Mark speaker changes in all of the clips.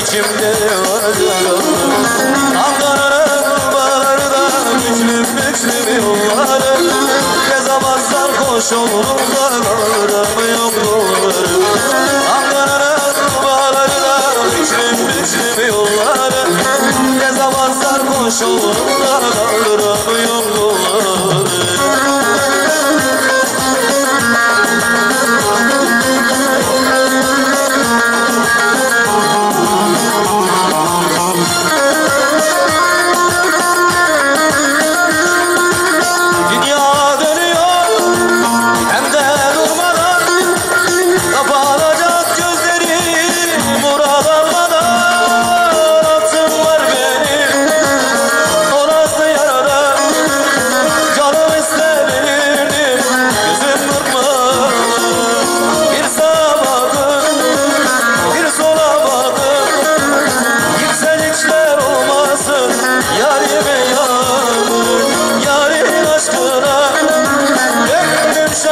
Speaker 1: içimde vardır. Ankara'nın bağlarda büklüm büklüm yolları, ne zaman sarhoş olurum dağlarım yokluğları. Ankara'nın bağlarda büklüm büklüm yolları, ne zaman sarhoş olurum dağlarım yokluğları.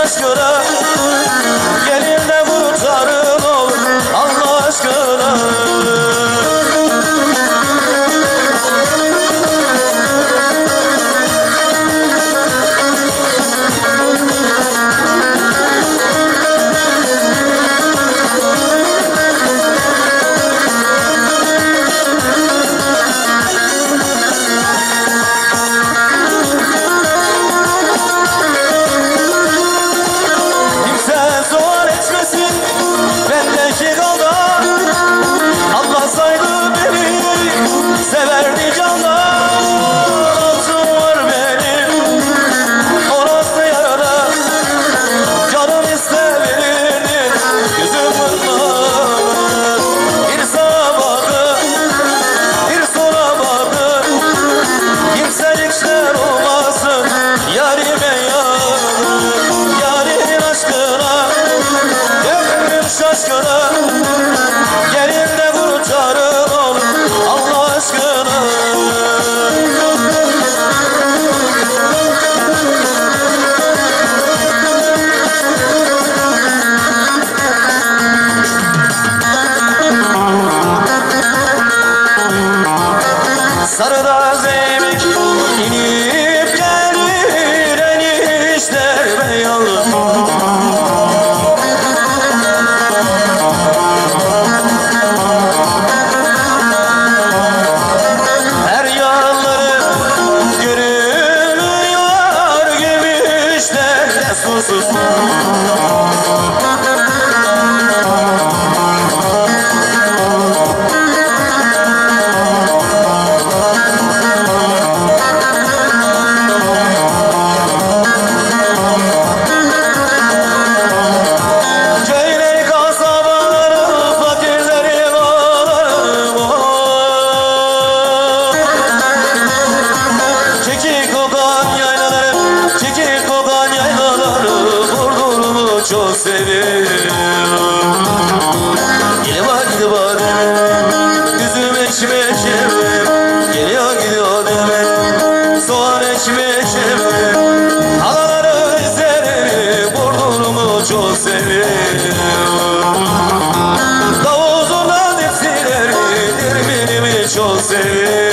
Speaker 1: Aşkına gelin de kurtarın olur Allah aşkına. Severdi canlar, altın var benim, orası yarada, canım isteverirdi, yüzüm kırmızı. Bir sağa bakın, bir sola bakın, kimselikler olmasın, yarime yandım, yarinin aşkına, gönlüm şaşkına, gelin de kurtarın olur Allah aşkına. Sarıda zeybek inip gelir enişler beyalı. Her yanları görünüyor gümüşler de susuz. Çok seviyorum. Geliyor gidiyor demem, üzüm ekmek yemem. Geliyor gidiyor demem, soğan ekmek yemem. Halaları izlerim, burnumu çok seviyorum. Davuzundan dipsileri, dirminimi çok seviyorum.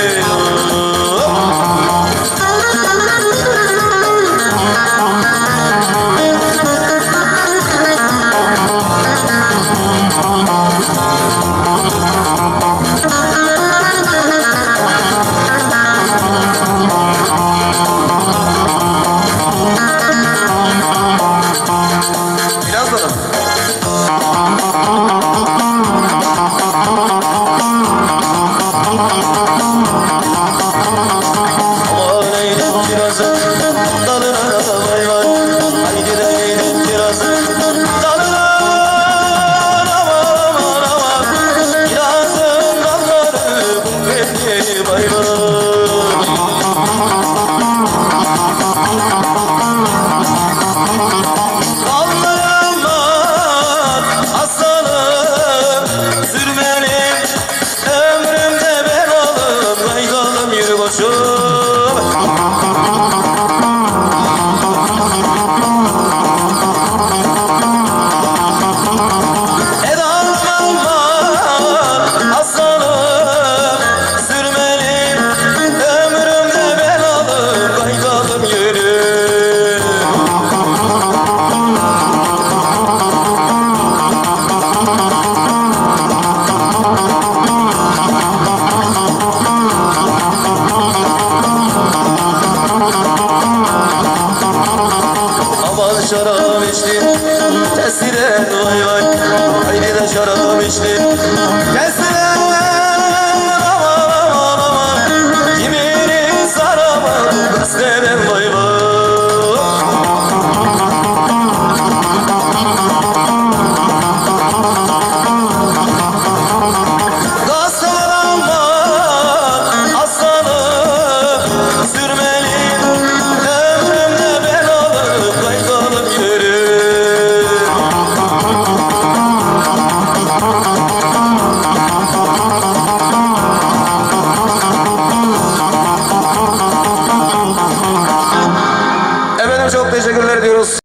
Speaker 1: Biraz daha. teşekkürler diyoruz.